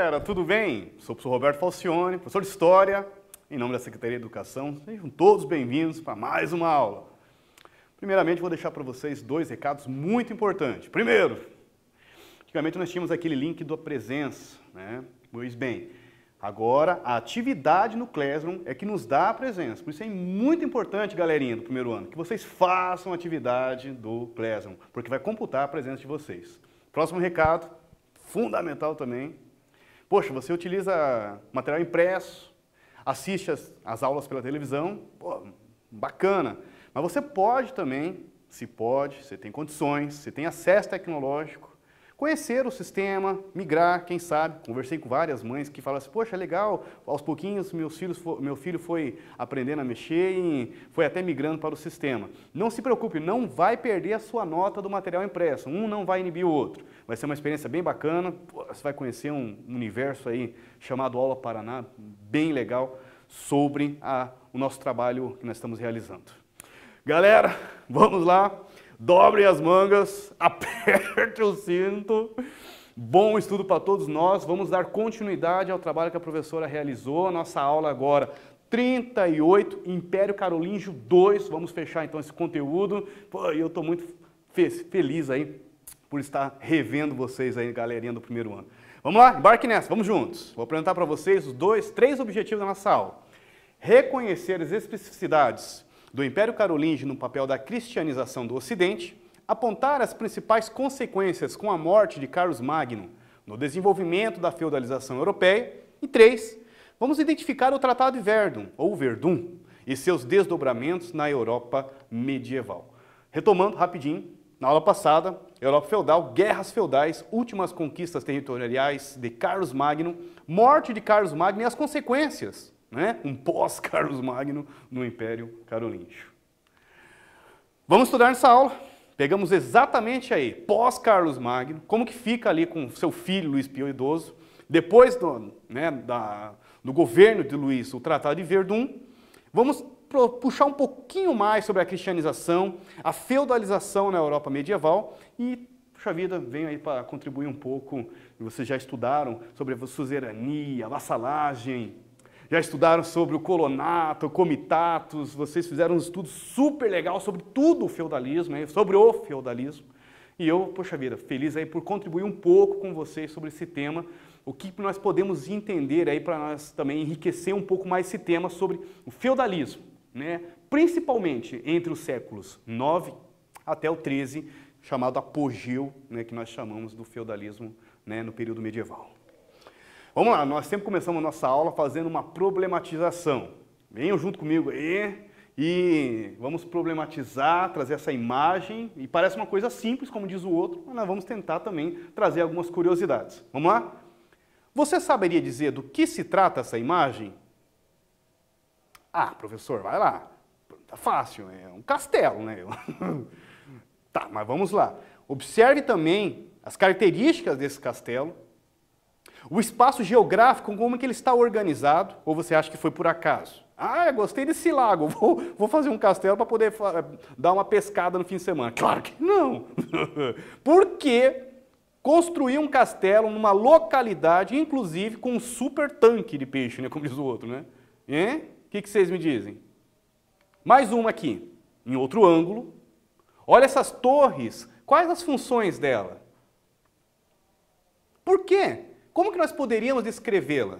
galera, tudo bem? Sou o professor Roberto Falcione, professor de História, em nome da Secretaria de Educação. Sejam todos bem-vindos para mais uma aula. Primeiramente, vou deixar para vocês dois recados muito importantes. Primeiro, antigamente nós tínhamos aquele link da presença, né? Pois bem, agora a atividade no Classroom é que nos dá a presença. Por isso é muito importante, galerinha do primeiro ano, que vocês façam a atividade do Classroom, porque vai computar a presença de vocês. Próximo recado, fundamental também. Poxa, você utiliza material impresso, assiste as aulas pela televisão, pô, bacana. Mas você pode também, se pode, você tem condições, você tem acesso tecnológico, conhecer o sistema, migrar, quem sabe. Conversei com várias mães que falam assim, poxa, legal, aos pouquinhos meu filho foi aprendendo a mexer e foi até migrando para o sistema. Não se preocupe, não vai perder a sua nota do material impresso, um não vai inibir o outro. Vai ser uma experiência bem bacana, você vai conhecer um universo aí chamado Aula Paraná, bem legal, sobre o nosso trabalho que nós estamos realizando. Galera, vamos lá. Dobre as mangas, aperte o cinto. Bom estudo para todos nós. Vamos dar continuidade ao trabalho que a professora realizou. A nossa aula agora, 38, Império Carolíngio 2. Vamos fechar então esse conteúdo. Pô, eu estou muito feliz aí por estar revendo vocês aí, galerinha do primeiro ano. Vamos lá, embarque nessa, vamos juntos. Vou apresentar para vocês os três objetivos da nossa aula. Reconhecer as especificidades do Império Carolíngio no papel da cristianização do Ocidente, apontar as principais consequências com a morte de Carlos Magno no desenvolvimento da feudalização europeia e 3. Vamos identificar o Tratado de Verdun, ou Verdun, e seus desdobramentos na Europa medieval. Retomando rapidinho, na aula passada, Europa feudal, guerras feudais, últimas conquistas territoriais de Carlos Magno, morte de Carlos Magno e as consequências, né? Um pós-Carlos Magno no Império Carolíngio. Vamos estudar nessa aula. Pegamos exatamente aí, pós-Carlos Magno, como que fica ali com seu filho Luís Pio Idoso, depois do governo de Luís, o Tratado de Verdun. Vamos puxar um pouquinho mais sobre a cristianização, a feudalização na Europa medieval e, puxa vida, venho aí para contribuir um pouco. Vocês já estudaram sobre a suzerania, a vassalagem, já estudaram sobre o colonato, comitatus, vocês fizeram um estudo super legal sobre tudo o feudalismo, sobre o feudalismo. E eu, poxa vida, feliz aí por contribuir um pouco com vocês sobre esse tema, o que nós podemos entender aí para nós também enriquecer um pouco mais esse tema sobre o feudalismo, né? Principalmente entre os séculos 9 até o 13, chamado apogeu, né, que nós chamamos do feudalismo, né, no período medieval. Vamos lá, nós sempre começamos a nossa aula fazendo uma problematização. Venham junto comigo aí e vamos problematizar, trazer essa imagem. E parece uma coisa simples, como diz o outro, mas nós vamos tentar também trazer algumas curiosidades. Vamos lá? Você saberia dizer do que se trata essa imagem? Ah, professor, vai lá. Tá fácil, é um castelo, né? Tá, mas vamos lá. Observe também as características desse castelo. O espaço geográfico, como é que ele está organizado, ou você acha que foi por acaso? Ah, eu gostei desse lago, vou fazer um castelo para poder dar uma pescada no fim de semana. Claro que não! Por que construir um castelo numa localidade, inclusive com um super tanque de peixe, né, como diz o outro, né? O que vocês me dizem? Mais uma aqui, em outro ângulo. Olha essas torres, quais as funções dela? Por quê? Como que nós poderíamos descrevê-la?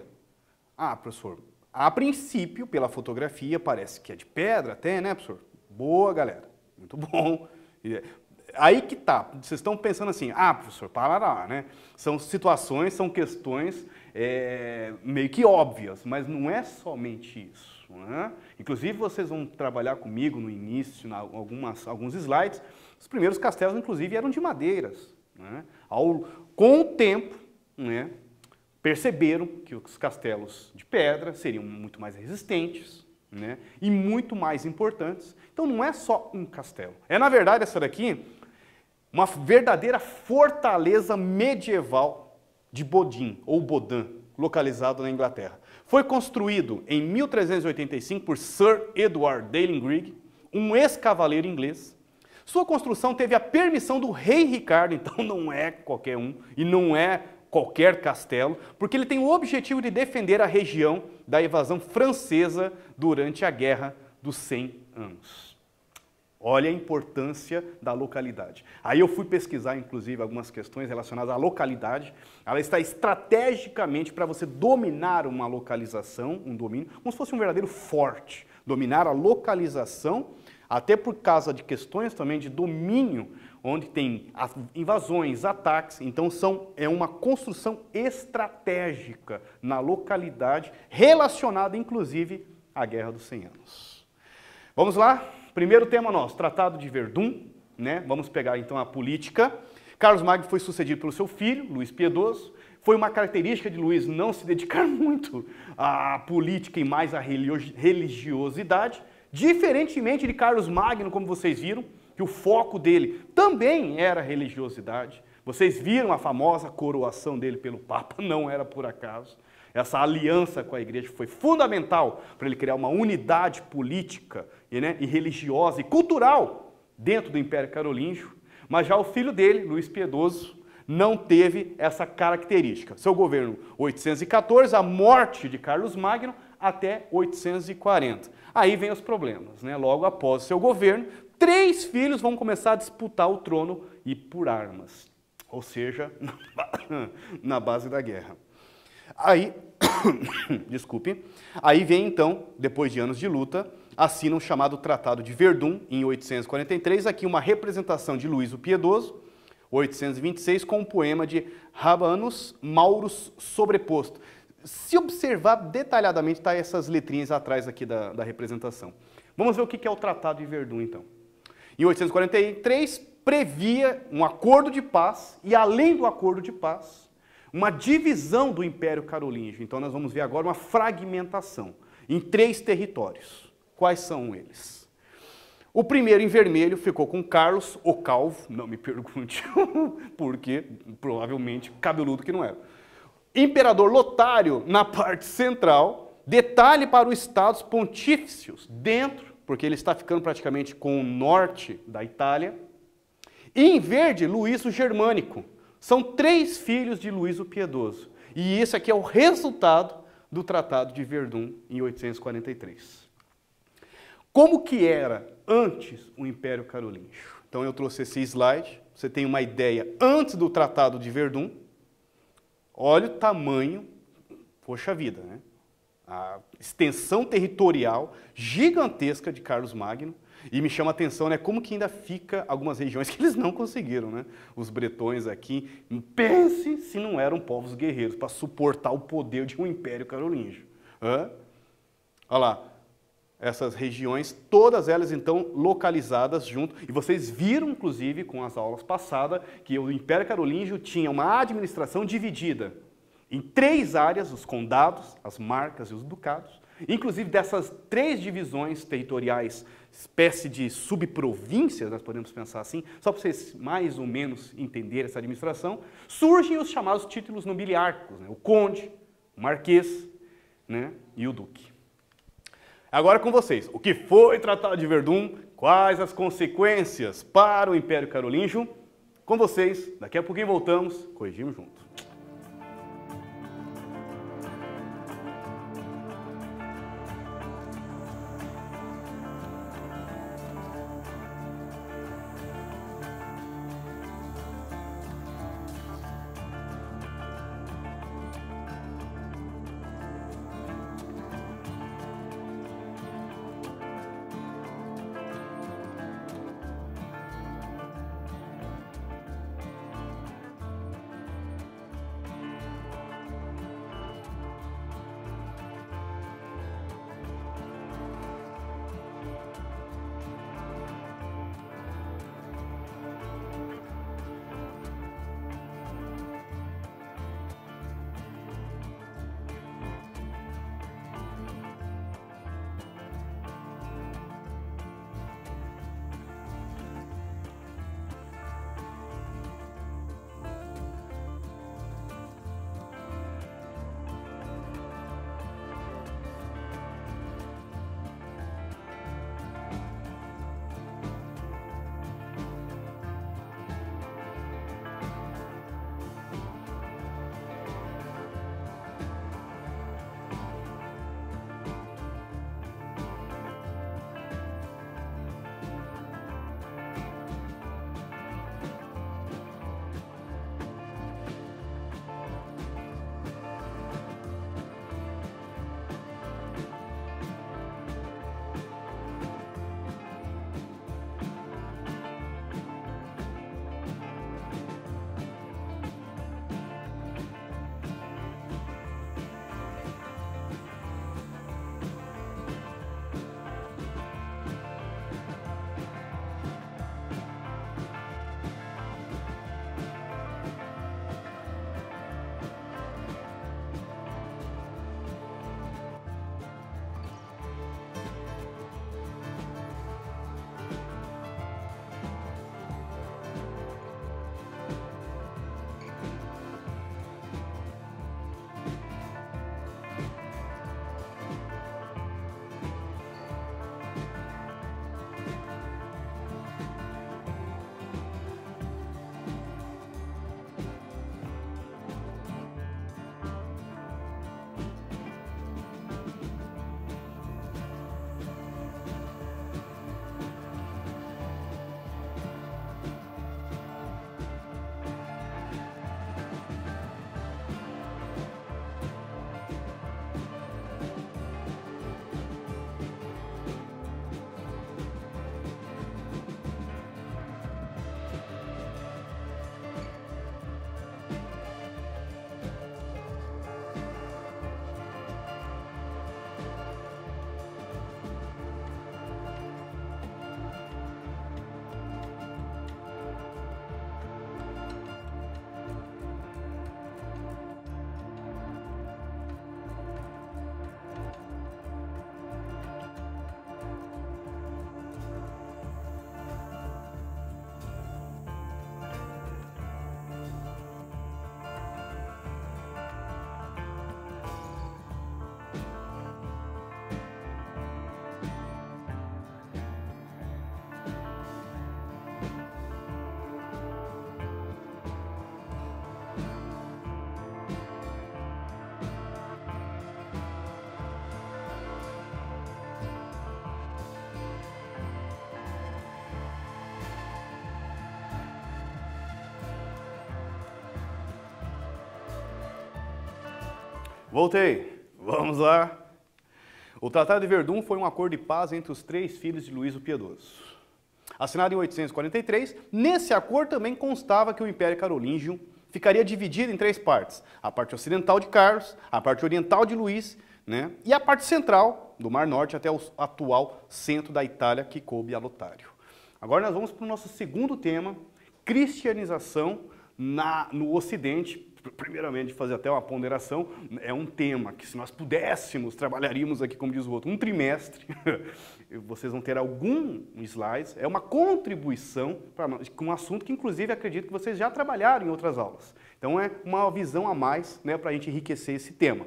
Ah, professor, a princípio, pela fotografia, parece que é de pedra até, né, professor? Boa, galera. Muito bom. Aí que tá. Vocês estão pensando assim, ah, professor, para lá, né? São situações, são questões meio que óbvias, mas não é somente isso, né? Inclusive, vocês vão trabalhar comigo no início, alguns slides. Os primeiros castelos, inclusive, eram de madeiras, né? Com o tempo, né, perceberam que os castelos de pedra seriam muito mais resistentes, né, e muito mais importantes. Então não é só um castelo. É, na verdade, essa daqui, uma verdadeira fortaleza medieval de Bodin, ou Bodin, localizado na Inglaterra. Foi construído em 1385 por Sir Edward Dale Grigg, um ex-cavaleiro inglês. Sua construção teve a permissão do rei Ricardo, então não é qualquer um, e não é qualquer castelo, porque ele tem o objetivo de defender a região da invasão francesa durante a Guerra dos 100 Anos. Olha a importância da localidade. Aí eu fui pesquisar, inclusive, algumas questões relacionadas à localidade. Ela está estrategicamente para você dominar uma localização, um domínio, como se fosse um verdadeiro forte. Dominar a localização, até por causa de questões também de domínio, onde tem invasões, ataques. Então é uma construção estratégica na localidade, relacionada, inclusive, à Guerra dos 100 Anos. Vamos lá? Primeiro tema nosso, Tratado de Verdun, né? Vamos pegar então a política. Carlos Magno foi sucedido pelo seu filho, Luís Piedoso. Foi uma característica de Luís não se dedicar muito à política e mais à religiosidade, diferentemente de Carlos Magno, como vocês viram, que o foco dele também era a religiosidade. Vocês viram a famosa coroação dele pelo Papa, não era por acaso. Essa aliança com a igreja foi fundamental para ele criar uma unidade política e religiosa e cultural dentro do Império Carolíngio, mas já o filho dele, Luís Piedoso, não teve essa característica. Seu governo, 814, a morte de Carlos Magno, até 840. Aí vem os problemas, né? Logo após o seu governo, 3 filhos vão começar a disputar o trono e por armas, ou seja, na base da guerra. Aí, desculpe, aí vem então, depois de anos de luta, assinam o chamado Tratado de Verdun, em 843, aqui uma representação de Luís o Piedoso, 826, com um poema de Rabanus Maurus sobreposto. Se observar detalhadamente, tá essas letrinhas atrás aqui da representação. Vamos ver o que é o Tratado de Verdun, então. Em 843, previa um acordo de paz, e além do acordo de paz, uma divisão do Império Carolíngio. Então nós vamos ver agora uma fragmentação em 3 territórios. Quais são eles? O primeiro, em vermelho, ficou com Carlos o Calvo, não me pergunte porque, provavelmente cabeludo que não era. Imperador Lotário na parte central, detalhe para os estados pontífices dentro, porque ele está ficando praticamente com o norte da Itália. E em verde, Luís o Germânico. São 3 filhos de Luís o Piedoso. E esse aqui é o resultado do Tratado de Verdun, em 843. Como que era antes o Império Carolíngio? Então eu trouxe esse slide, você tem uma ideia antes do Tratado de Verdun. Olha o tamanho, poxa vida, né? A extensão territorial gigantesca de Carlos Magno. E me chama a atenção, né, como que ainda fica algumas regiões que eles não conseguiram, né? Os bretões aqui, pense se não eram povos guerreiros para suportar o poder de um Império Carolíngio. Olha lá, essas regiões, todas elas então localizadas junto. E vocês viram, inclusive, com as aulas passadas, que o Império Carolíngio tinha uma administração dividida em 3 áreas, os condados, as marcas e os ducados. Inclusive dessas 3 divisões territoriais, espécie de subprovíncias, nós podemos pensar assim, só para vocês mais ou menos entenderem essa administração, surgem os chamados títulos nobiliárquicos, né? O conde, o marquês, né? E o duque. Agora com vocês, o que foi o Tratado de Verdun, quais as consequências para o Império Carolíngio? Com vocês, daqui a pouquinho voltamos, corrigimos junto. Voltei. Vamos lá. O Tratado de Verdun foi um acordo de paz entre os 3 filhos de Luís o Piedoso. Assinado em 843, nesse acordo também constava que o Império Carolíngio ficaria dividido em 3 partes. A parte ocidental de Carlos, a parte oriental de Luís, né, e a parte central, do Mar Norte até o atual centro da Itália, que coube a Lotário. Agora nós vamos para o nosso segundo tema, cristianização no Ocidente. Primeiramente, fazer até uma ponderação, é um tema que se nós pudéssemos, trabalharíamos aqui, como diz o outro, um trimestre. Vocês vão ter algum slides, é uma contribuição com um assunto que, inclusive, acredito que vocês já trabalharam em outras aulas. Então, é uma visão a mais, né, para a gente enriquecer esse tema.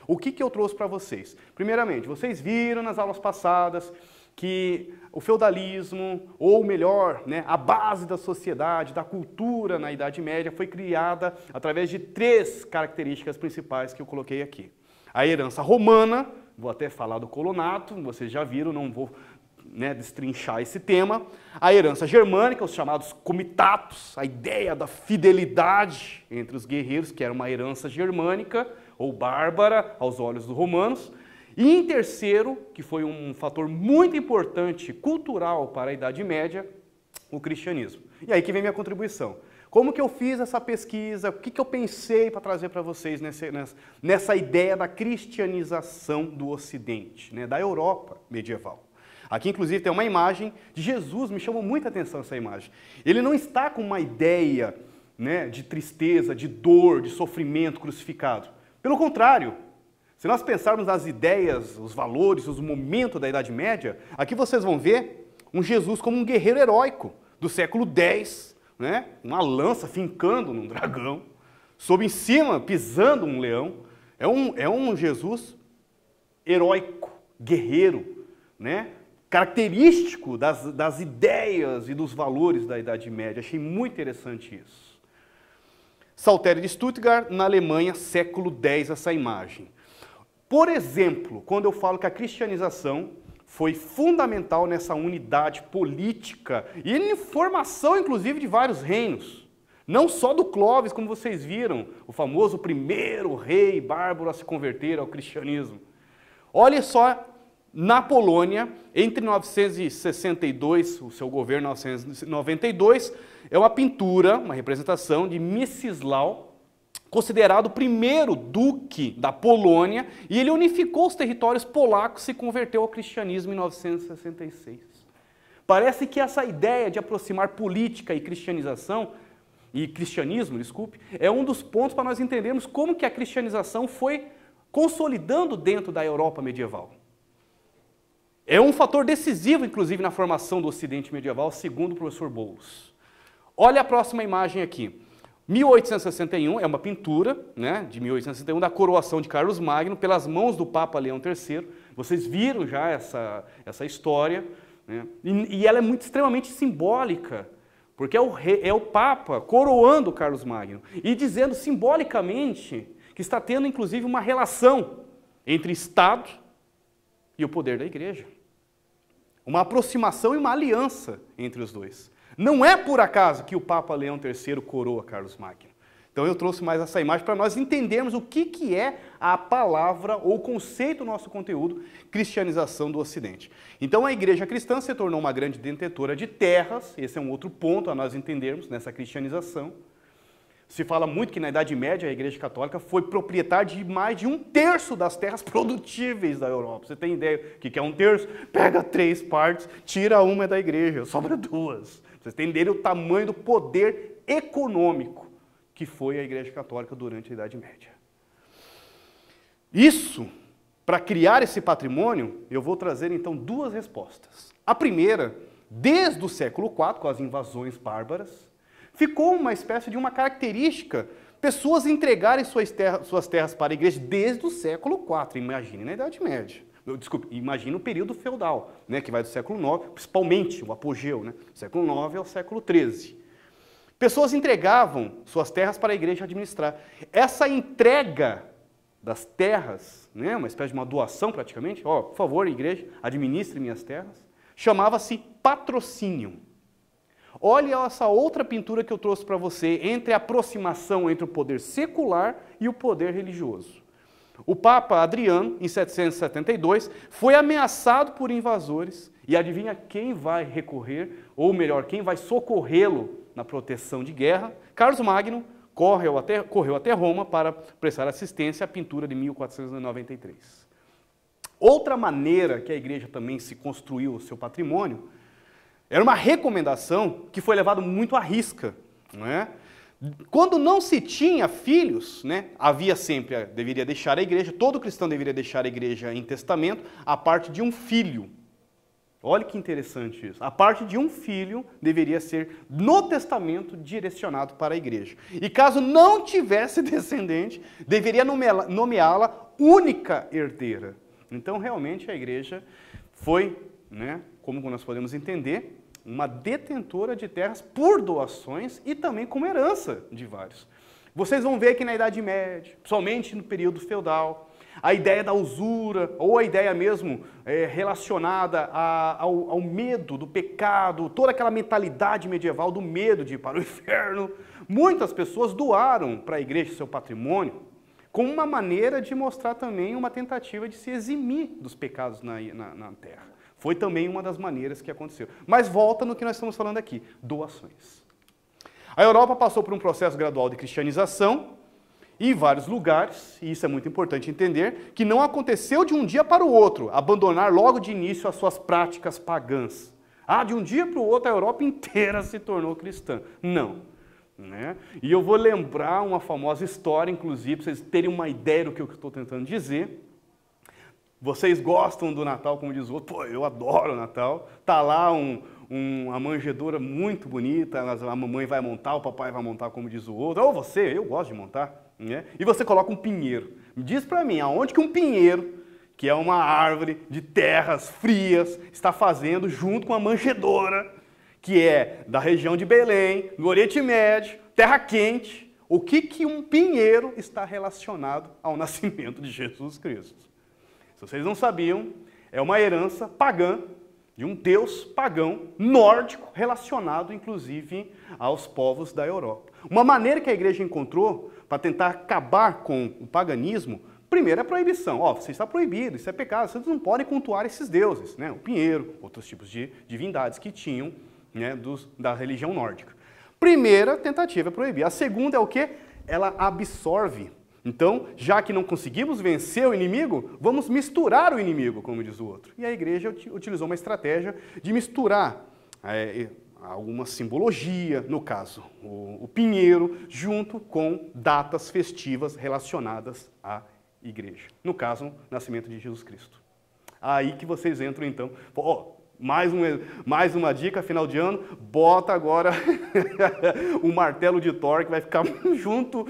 O que eu trouxe para vocês? Primeiramente, vocês viram nas aulas passadas que o feudalismo, ou melhor, né, a base da sociedade, da cultura na Idade Média foi criada através de 3 características principais que eu coloquei aqui. A herança romana, vou até falar do colonato, vocês já viram, não vou, né, destrinchar esse tema. A herança germânica, os chamados comitatos, a ideia da fidelidade entre os guerreiros, que era uma herança germânica ou bárbara aos olhos dos romanos. E em terceiro, que foi um fator muito importante cultural para a Idade Média, o cristianismo. E aí que vem minha contribuição. Como que eu fiz essa pesquisa, o que eu pensei para trazer para vocês nessa ideia da cristianização do Ocidente, né, da Europa medieval. Aqui, inclusive, tem uma imagem de Jesus, me chamou muita atenção essa imagem. Ele não está com uma ideia, né, de tristeza, de dor, de sofrimento crucificado. Pelo contrário, se nós pensarmos nas ideias, os valores, os momentos da Idade Média, aqui vocês vão ver um Jesus como um guerreiro heróico do século X, né? Uma lança fincando num dragão, sob em cima, pisando um leão. É um Jesus heróico, guerreiro, né? Característico das ideias e dos valores da Idade Média. Achei muito interessante isso. Saltério de Stuttgart, na Alemanha, século X, essa imagem. Por exemplo, quando eu falo que a cristianização foi fundamental nessa unidade política e em formação, inclusive, de vários reinos. Não só do Clovis, como vocês viram, o famoso primeiro rei bárbaro a se converter ao cristianismo. Olha só, na Polônia, entre 962, o seu governo 992, é uma pintura, uma representação de Mstislav, considerado o primeiro duque da Polônia, e ele unificou os territórios polacos e se converteu ao cristianismo em 966. Parece que essa ideia de aproximar política e cristianismo, é um dos pontos para nós entendermos como que a cristianização foi consolidando dentro da Europa medieval. É um fator decisivo, inclusive, na formação do Ocidente medieval, segundo o professor Boulos. Olha a próxima imagem aqui. 1861 é uma pintura, né, de 1861, da coroação de Carlos Magno pelas mãos do Papa Leão III. Vocês viram já essa história, né, e ela é extremamente simbólica, porque é o Papa coroando Carlos Magno e dizendo simbolicamente que está tendo, inclusive, uma relação entre Estado e o poder da Igreja. Uma aproximação e uma aliança entre os dois. Não é por acaso que o Papa Leão III coroa Carlos Magno. Então eu trouxe mais essa imagem para nós entendermos o que é a palavra ou o conceito do nosso conteúdo, cristianização do Ocidente. Então a Igreja cristã se tornou uma grande detentora de terras, esse é um outro ponto a nós entendermos nessa cristianização. Se fala muito que na Idade Média a Igreja Católica foi proprietária de mais de 1/3 das terras produtíveis da Europa. Você tem ideia do que é 1/3? Pega 3 partes, tira uma da Igreja, sobra 2. Vocês entenderem o tamanho do poder econômico que foi a Igreja Católica durante a Idade Média. Isso, para criar esse patrimônio, eu vou trazer então 2 respostas. A primeira, desde o século IV, com as invasões bárbaras, ficou uma espécie de uma característica, pessoas entregarem suas terras para a igreja desde o século IV, imagine na Idade Média. Desculpe, imagine o período feudal, né, que vai do século IX, principalmente o apogeu, né, do século IX ao século XIII. Pessoas entregavam suas terras para a igreja administrar. Essa entrega das terras, né, uma espécie de uma doação praticamente, ó, por favor, igreja, administre minhas terras, chamava-se patrocínio. Olha essa outra pintura que eu trouxe para você, entre a aproximação entre o poder secular e o poder religioso. O Papa Adriano, em 772, foi ameaçado por invasores e adivinha quem vai recorrer, ou melhor, quem vai socorrê-lo na proteção de guerra? Carlos Magno correu até Roma para prestar assistência à pintura de 1493. Outra maneira que a igreja também se construiu o seu patrimônio era uma recomendação que foi levada muito à risca, não é? Quando não se tinha filhos, né, havia sempre, deveria deixar a igreja, todo cristão deveria deixar a igreja em testamento, a parte de um filho. Olha que interessante isso. A parte de um filho deveria ser, no testamento, direcionado para a igreja. E caso não tivesse descendente, deveria nomeá-la única herdeira. Então, realmente, a igreja foi, né, como nós podemos entender, uma detentora de terras por doações e também como herança de vários. Vocês vão ver que na Idade Média, principalmente no período feudal, a ideia da usura, ou a ideia mesmo relacionada ao medo do pecado, toda aquela mentalidade medieval do medo de ir para o inferno, muitas pessoas doaram para a igreja seu patrimônio como uma maneira de mostrar também uma tentativa de se eximir dos pecados na terra. Foi também uma das maneiras que aconteceu. Mas volta no que nós estamos falando aqui, doações. A Europa passou por um processo gradual de cristianização, e em vários lugares, e isso é muito importante entender, que não aconteceu de um dia para o outro, abandonar logo de início as suas práticas pagãs. De um dia para o outro a Europa inteira se tornou cristã. Não. Né? E eu vou lembrar uma famosa história, inclusive, para vocês terem uma ideia do que eu estou tentando dizer. Vocês gostam do Natal, como diz o outro? Pô, eu adoro o Natal. Tá lá uma manjedoura muito bonita, a mamãe vai montar, o papai vai montar, como diz o outro. Ou você, eu gosto de montar. Né? E você coloca um pinheiro. Diz para mim, aonde que um pinheiro, que é uma árvore de terras frias, está fazendo junto com a manjedoura, que é da região de Belém, do Oriente Médio, terra quente, o que um pinheiro está relacionado ao nascimento de Jesus Cristo? Se vocês não sabiam, é uma herança pagã de um deus pagão nórdico relacionado, inclusive, aos povos da Europa. Uma maneira que a igreja encontrou para tentar acabar com o paganismo, primeiro é a proibição. Você está proibido, isso é pecado, vocês não podem cultuar esses deuses, né? O pinheiro, outros tipos de divindades que tinham, né, da religião nórdica. Primeira tentativa é proibir. A segunda é o quê? Ela absorve. Então, já que não conseguimos vencer o inimigo, vamos misturar o inimigo, como diz o outro. E a igreja utilizou uma estratégia de misturar alguma simbologia, no caso, o pinheiro, junto com datas festivas relacionadas à igreja. No caso, o nascimento de Jesus Cristo. Aí que vocês entram, então, mais uma dica, final de ano, bota agora o martelo de Thor, que vai ficar junto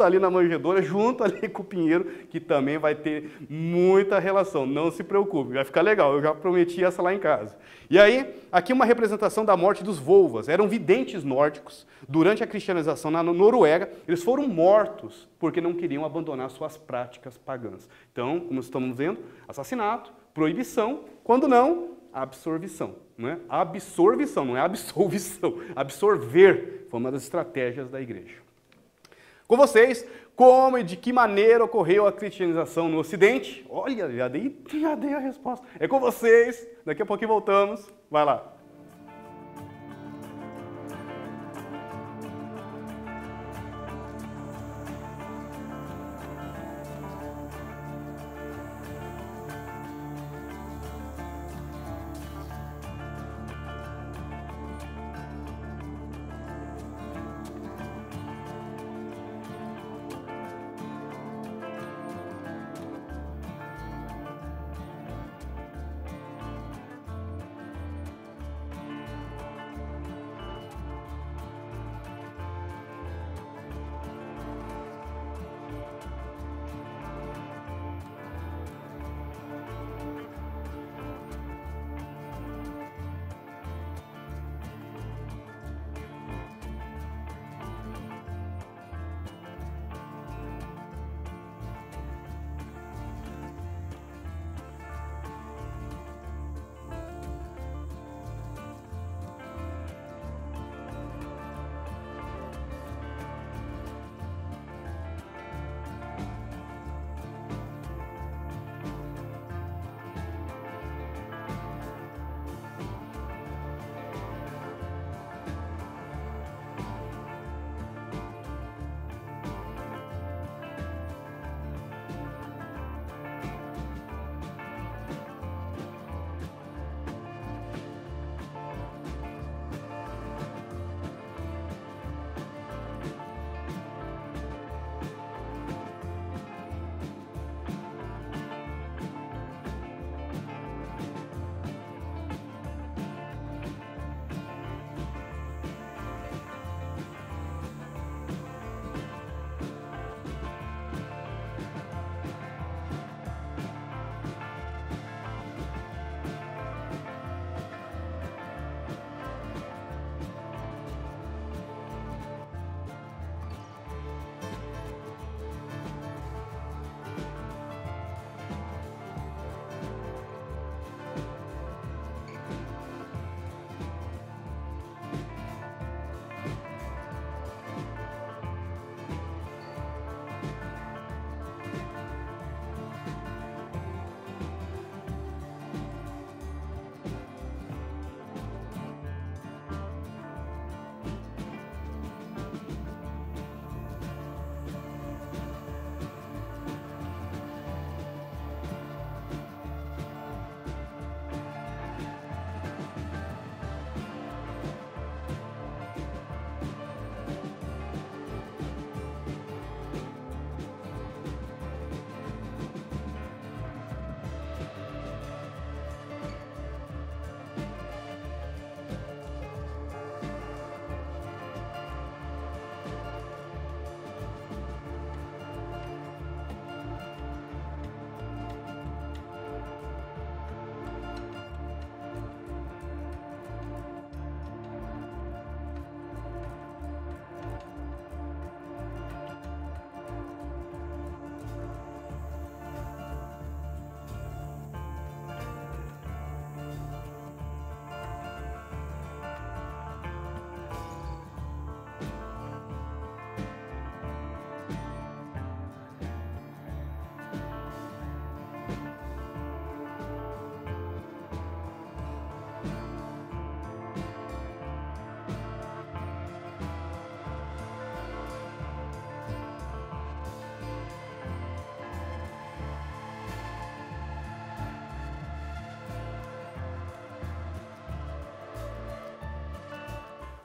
ali na manjedoura, junto ali com o pinheiro, que também vai ter muita relação. Não se preocupe, vai ficar legal, eu já prometi essa lá em casa. E aí, aqui uma representação da morte dos Volvas. Eram videntes nórdicos. Durante a cristianização na Noruega, eles foram mortos porque não queriam abandonar suas práticas pagãs. Então, como estamos vendo, assassinato, proibição, quando não, absorvição, não é? Absorvição, não é absolvição. Absorver foi uma das estratégias da igreja. Com vocês, como e de que maneira ocorreu a cristianização no Ocidente? Olha, já dei a resposta. É com vocês, daqui a pouquinho voltamos. Vai lá.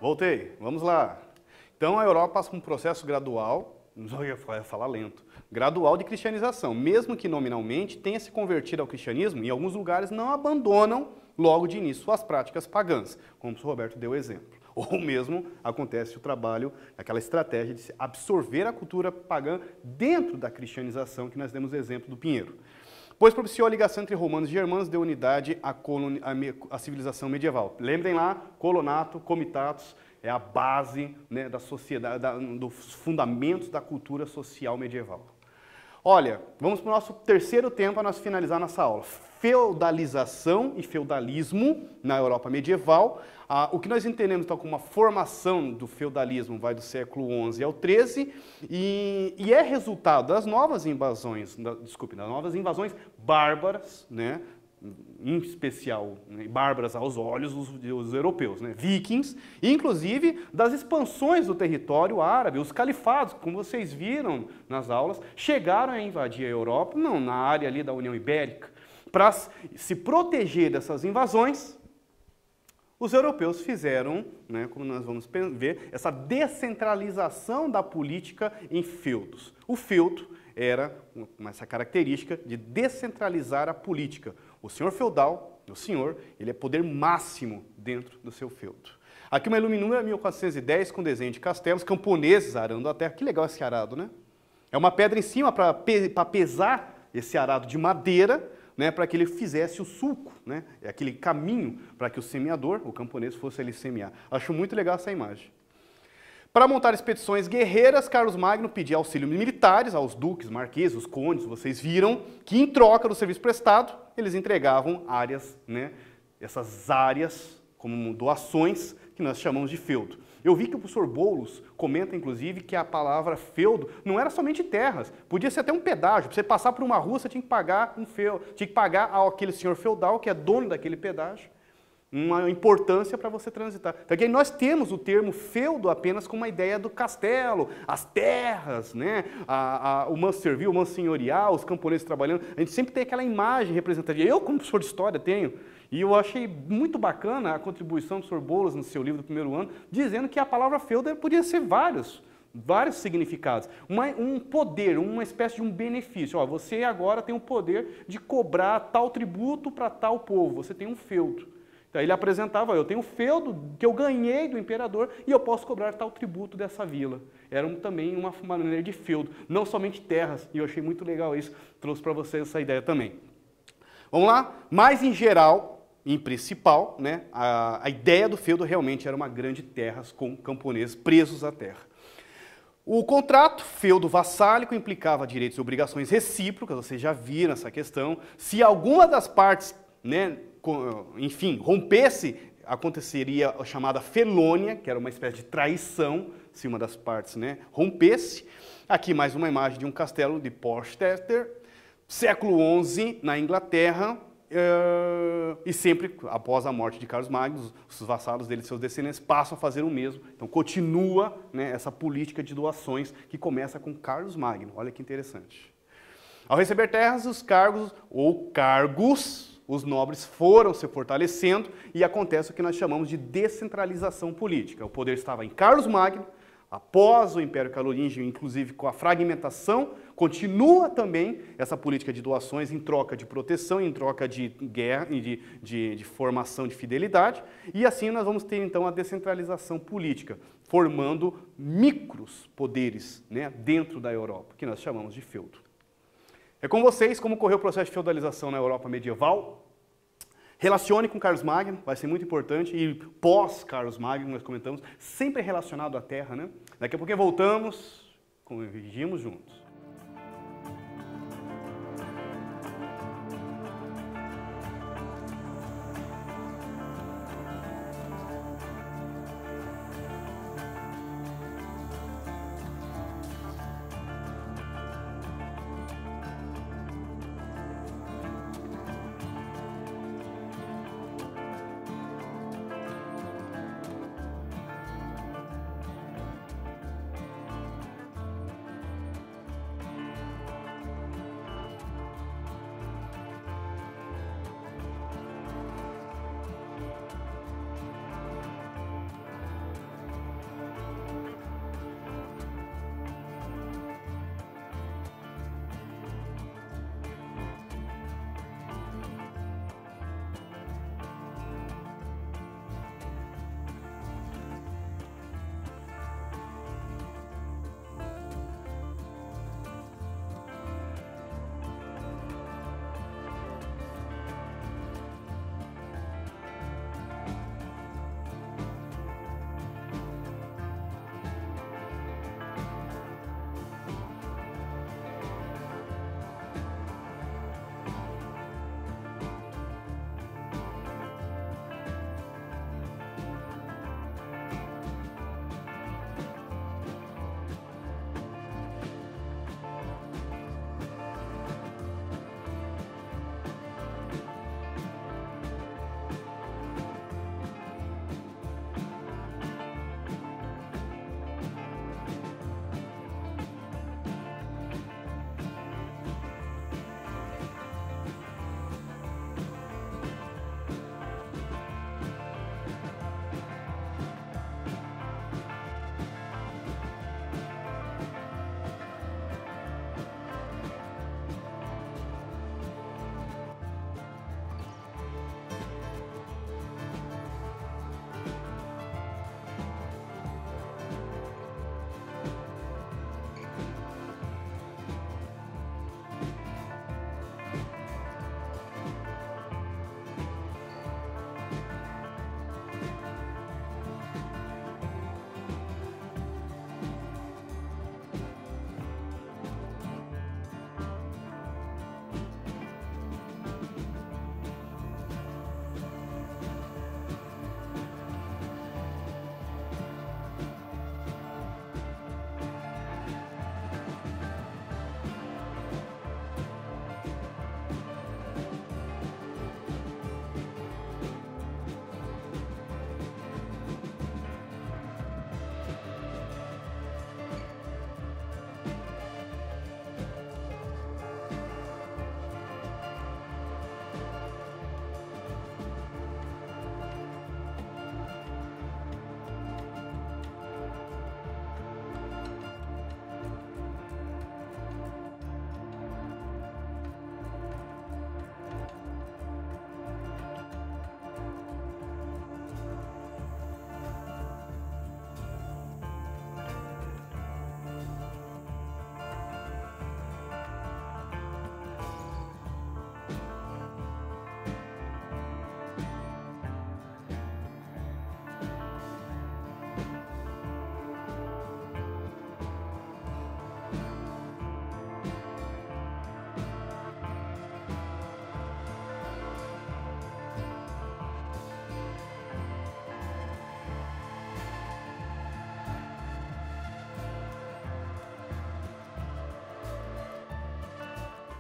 Voltei, vamos lá. Então a Europa passa por um processo gradual, não ia falar lento, gradual de cristianização. Mesmo que nominalmente tenha se convertido ao cristianismo, em alguns lugares não abandonam logo de início suas práticas pagãs, como o Roberto deu exemplo. Ou mesmo acontece o trabalho, aquela estratégia de absorver a cultura pagã dentro da cristianização, que nós demos exemplo do Pinheiro. Pois propiciou a ligação entre romanos e germanos, deu unidade à civilização medieval. Lembrem lá, colonato, comitatus, é a base, né, da sociedade, dos fundamentos da cultura social medieval. Olha, vamos para o nosso terceiro tema para nós finalizar nossa aula. Feudalização e feudalismo na Europa medieval. O que nós entendemos então como uma formação do feudalismo vai do século XI ao XIII e é resultado das novas invasões, das novas invasões bárbaras, né? Em especial, né, bárbaras aos olhos dos europeus, né, vikings, e inclusive das expansões do território árabe, os califados, como vocês viram nas aulas, chegaram a invadir a Europa, não, na área ali da União Ibérica. Para se proteger dessas invasões, os europeus fizeram, né, como nós vamos ver, essa descentralização da política em feudos. O feudo era essa característica de descentralizar a política. O senhor feudal, o senhor, ele é poder máximo dentro do seu feudo. Aqui uma iluminura 1410 com desenho de castelos, camponeses arando a terra. Que legal esse arado, né? É uma pedra em cima para pesar esse arado de madeira, né, para que ele fizesse o sulco, né? É aquele caminho para que o semeador, o camponês, fosse ali semear. Acho muito legal essa imagem. Para montar expedições guerreiras, Carlos Magno pedia auxílio militares aos duques, marqueses, os condes, vocês viram, que em troca do serviço prestado, eles entregavam áreas, né, essas áreas como doações que nós chamamos de feudo. Eu vi que o professor Boulos comenta, inclusive, que a palavra feudo não era somente terras, podia ser até um pedágio. Para você passar por uma rua, você tinha que pagar um feudo, tinha que pagar àquele senhor feudal, que é dono daquele pedágio, uma importância para você transitar. Então, aqui nós temos o termo feudo apenas com uma ideia do castelo, as terras, né? O manso servil, o manso senhorial, os camponeses trabalhando. A gente sempre tem aquela imagem representativa. Eu, como professor de história, tenho. E eu achei muito bacana a contribuição do professor Boulos no seu livro do primeiro ano, dizendo que a palavra feudo podia ser vários significados. Um poder, uma espécie de um benefício. Ó, você agora tem o poder de cobrar tal tributo para tal povo. Você tem um feudo. Então ele apresentava, eu tenho um feudo que eu ganhei do imperador e eu posso cobrar tal tributo dessa vila. Era também uma maneira de feudo, não somente terras. E eu achei muito legal isso, trouxe para vocês essa ideia também. Vamos lá? Mas em geral, em principal, né, a ideia do feudo realmente era uma grande terra com camponeses presos à terra. O contrato feudo-vassálico implicava direitos e obrigações recíprocas, vocês já viram essa questão. Se alguma das partes, né, enfim, rompesse, aconteceria a chamada felônia, que era uma espécie de traição, se uma das partes, né, rompesse. Aqui mais uma imagem de um castelo de Porchester, século XI, na Inglaterra, e sempre, após a morte de Carlos Magno, os vassalos dele e seus descendentes passam a fazer o mesmo. Então continua, né, essa política de doações que começa com Carlos Magno. Olha que interessante. Ao receber terras, os cargos ou cargos, os nobres foram se fortalecendo e acontece o que nós chamamos de descentralização política. O poder estava em Carlos Magno, após o Império Carolíngio, inclusive com a fragmentação, continua também essa política de doações em troca de proteção, em troca de guerra e de formação de fidelidade. E assim nós vamos ter então a descentralização política, formando micros poderes, né, dentro da Europa, que nós chamamos de feudo. É com vocês como ocorreu o processo de feudalização na Europa medieval. Relacione com Carlos Magno, vai ser muito importante, e pós-Carlos Magno, nós comentamos, sempre relacionado à terra, né? Daqui a pouquinho voltamos, corrigimos juntos.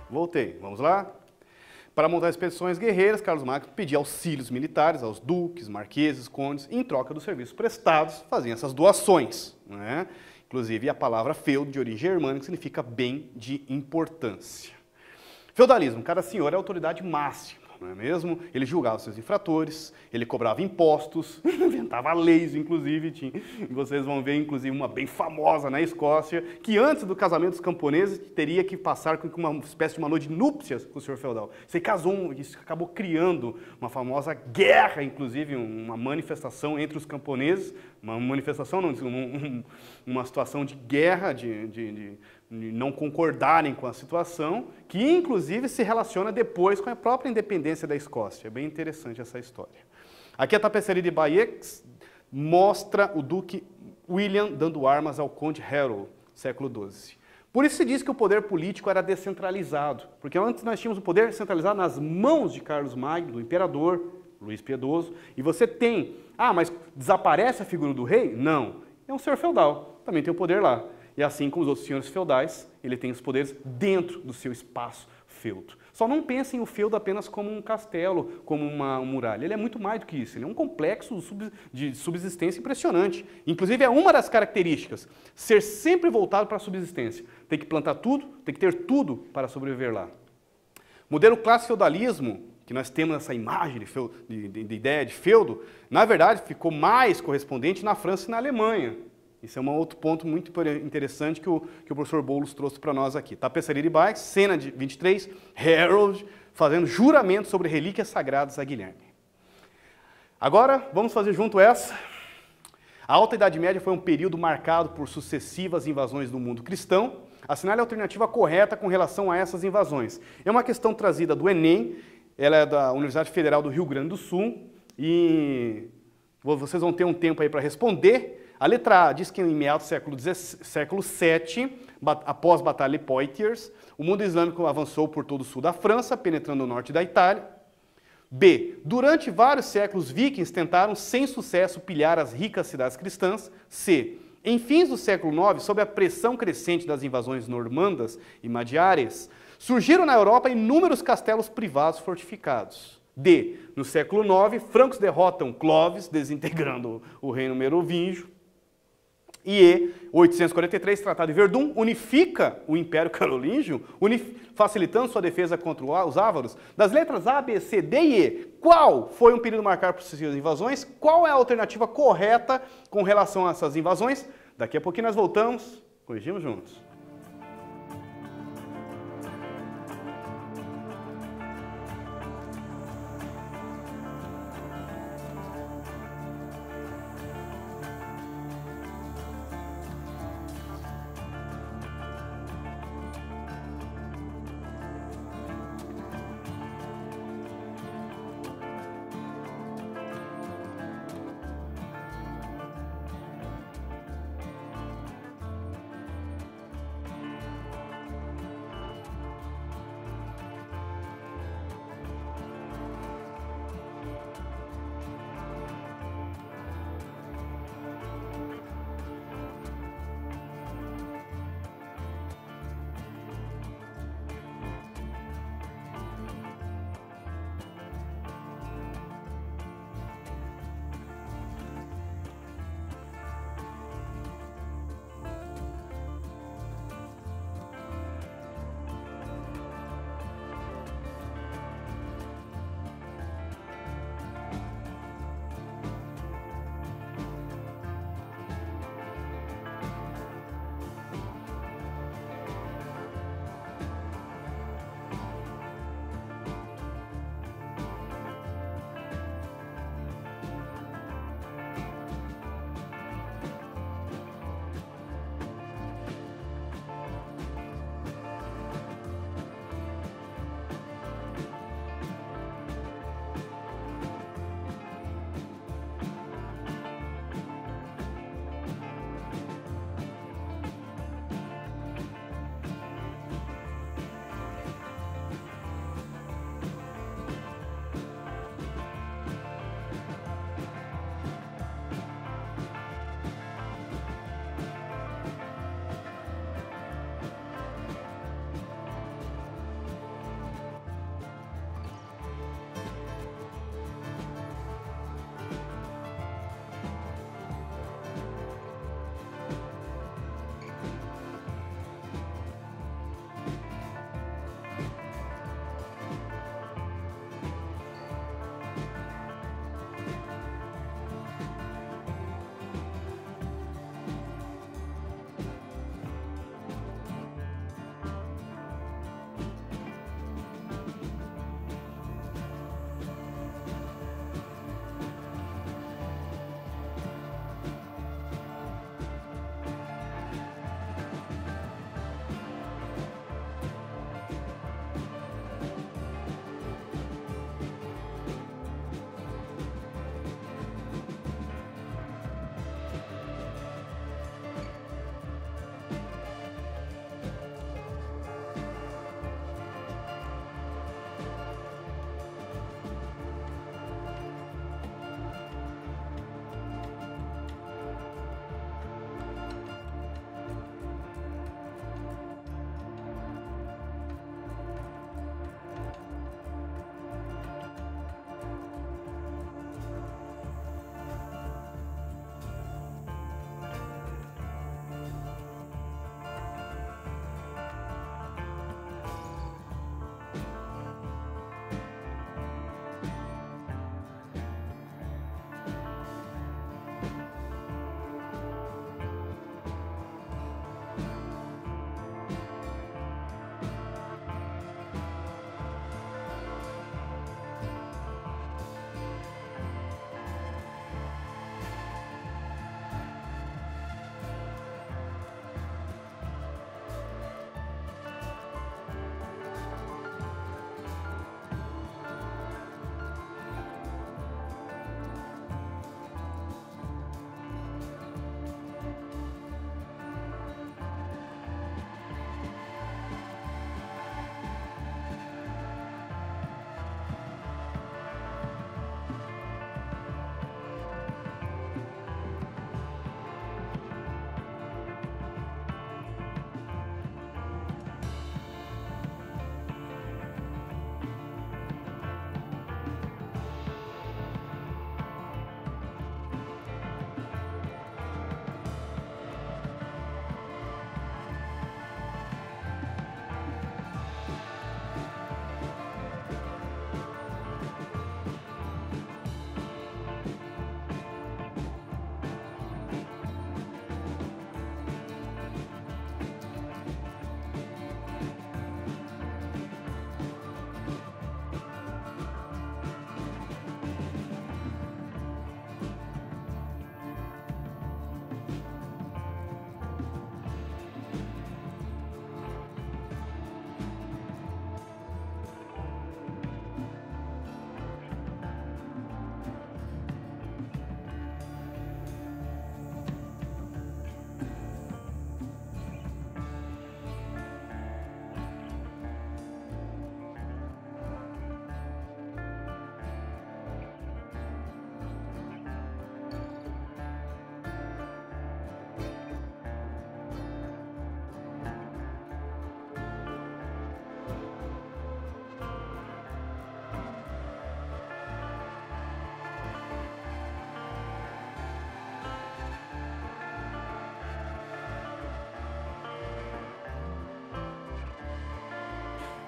Voltei, vamos lá? Para montar expedições guerreiras, Carlos Magno pedia auxílios militares aos duques, marqueses, condes, e em troca dos serviços prestados, faziam essas doações, né? Inclusive, a palavra feudo, de origem germânica, significa bem de importância. Feudalismo, cada senhor é a autoridade máxima, não é mesmo? Ele julgava seus infratores, ele cobrava impostos, inventava leis, inclusive. Vocês vão ver, inclusive, uma bem famosa na Escócia, que antes do casamento dos camponeses teria que passar com uma espécie de uma noite de núpcias com o senhor feudal. Isso acabou criando uma famosa guerra, inclusive, uma manifestação entre os camponeses, uma manifestação, não, uma situação de guerra, de não concordarem com a situação, que inclusive se relaciona depois com a própria independência da Escócia. É bem interessante essa história. Aqui a tapeçaria de Bayeux mostra o duque William dando armas ao conde Harold, século XII. Por isso se diz que o poder político era descentralizado, porque antes nós tínhamos o poder centralizado nas mãos de Carlos Magno, do imperador, Luís Piedoso, e você tem, mas desaparece a figura do rei? Não, é um senhor feudal, também tem o poder lá. E assim como os outros senhores feudais, ele tem os poderes dentro do seu espaço feudo. Só não pensem o feudo apenas como um castelo, como uma muralha. Ele é muito mais do que isso. Ele é um complexo de subsistência impressionante. Inclusive, é uma das características, ser sempre voltado para a subsistência. Tem que plantar tudo, tem que ter tudo para sobreviver lá. Modelo clássico feudalismo, que nós temos essa imagem de ideia de feudo, na verdade, ficou mais correspondente na França e na Alemanha. Isso é um outro ponto muito interessante que o professor Boulos trouxe para nós aqui. Tapeçaria de Bayeux, cena de 23, Harold fazendo juramento sobre relíquias sagradas a Guilherme. Agora, vamos fazer junto essa. A Alta Idade Média foi um período marcado por sucessivas invasões do mundo cristão. Assinale a alternativa correta com relação a essas invasões. É uma questão trazida do Enem, ela é da Universidade Federal do Rio Grande do Sul, e vocês vão ter um tempo aí para responder. A letra A diz que em meados do século VII, após a Batalha de Poitiers, o mundo islâmico avançou por todo o sul da França, penetrando o norte da Itália. B. Durante vários séculos, vikings tentaram sem sucesso pilhar as ricas cidades cristãs. C. Em fins do século IX, sob a pressão crescente das invasões normandas e magiares, surgiram na Europa inúmeros castelos privados fortificados. D. No século IX, francos derrotam Clovis, desintegrando o reino merovingio. E 843, Tratado de Verdun, unifica o Império Carolíngio, facilitando sua defesa contra os ávaros. Das letras A, B, C, D e E, qual foi um período marcado por sucessivas invasões? Qual é a alternativa correta com relação a essas invasões? Daqui a pouquinho nós voltamos, corrigimos juntos.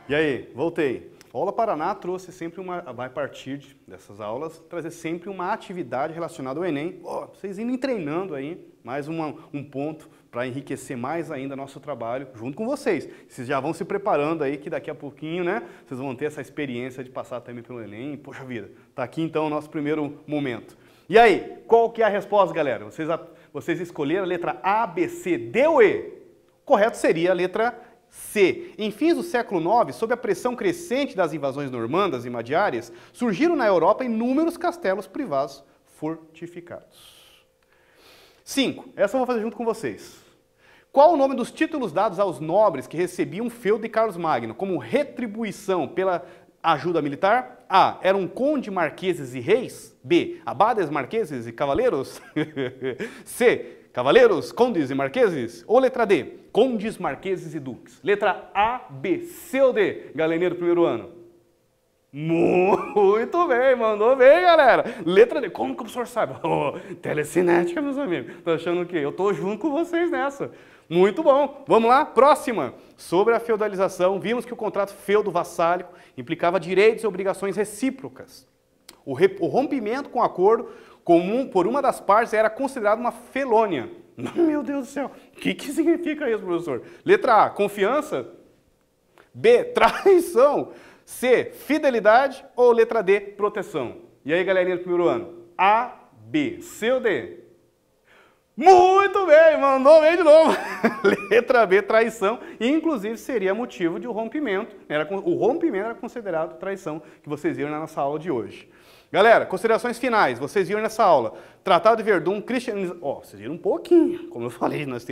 E aí, voltei. A Aula Paraná trouxe sempre vai partir dessas aulas, trazer sempre uma atividade relacionada ao Enem. Vocês indo treinando aí, mais um ponto para enriquecer mais ainda nosso trabalho junto com vocês. Vocês já vão se preparando aí que daqui a pouquinho, né, vocês vão ter essa experiência de passar também pelo Enem. Poxa vida, tá aqui então o nosso primeiro momento. E aí, qual que é a resposta, galera? Vocês escolheram a letra A, B, C, D ou E? O correto seria a letra C. Em fins do século IX, sob a pressão crescente das invasões normandas e magiares, surgiram na Europa inúmeros castelos privados fortificados. 5. Essa eu vou fazer junto com vocês. Qual o nome dos títulos dados aos nobres que recebiam o feudo de Carlos Magno como retribuição pela ajuda militar? A. Eram conde, marqueses e reis. B. Abades, marqueses e cavaleiros. C. Cavaleiros, condes e marqueses? Ou letra D, condes, marqueses e duques? Letra A, B, C ou D, galeneiro do primeiro ano? Muito bem, mandou bem, galera. Letra D, como que o professor sabe? Telecinética, meus amigos. Tô achando o quê? Eu tô junto com vocês nessa. Muito bom. Vamos lá, próxima. Sobre a feudalização, vimos que o contrato feudo-vassálico implicava direitos e obrigações recíprocas. O rompimento com o acordo por uma das partes era considerado uma felônia. Meu Deus do céu, o que significa isso, professor? Letra A, confiança. B, traição. C, fidelidade. Ou letra D, proteção. E aí, galerinha do primeiro ano? A, B, C ou D? Muito bem, mandou bem de novo. Letra B, traição. E, inclusive, seria motivo de um rompimento. O rompimento era considerado traição, que vocês viram na nossa aula de hoje. Galera, considerações finais, vocês viram nessa aula, Tratado de Verdun, cristianização, vocês viram um pouquinho, como eu falei, nós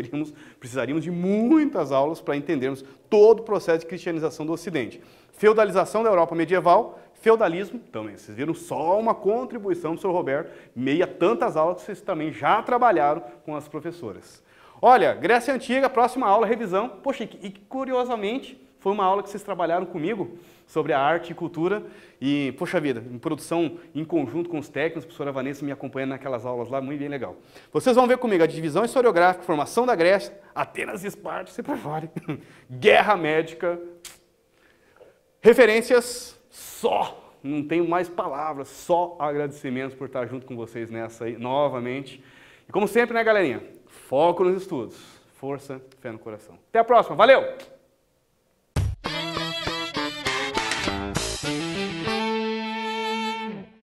precisaríamos de muitas aulas para entendermos todo o processo de cristianização do Ocidente. Feudalização da Europa medieval, feudalismo, também, vocês viram só uma contribuição do Sr. Roberto, meio a tantas aulas que vocês também já trabalharam com as professoras. Olha, Grécia Antiga, próxima aula, revisão, poxa, e curiosamente, foi uma aula que vocês trabalharam comigo sobre a arte e cultura e, poxa vida, em produção em conjunto com os técnicos, a professora Vanessa me acompanhando naquelas aulas lá, muito bem legal. Vocês vão ver comigo a divisão historiográfica, formação da Grécia, Atenas e Esparta, você prefere, guerra médica, referências só, não tenho mais palavras, só agradecimentos por estar junto com vocês nessa aí, novamente. E como sempre, né, galerinha, foco nos estudos, força, fé no coração. Até a próxima, valeu!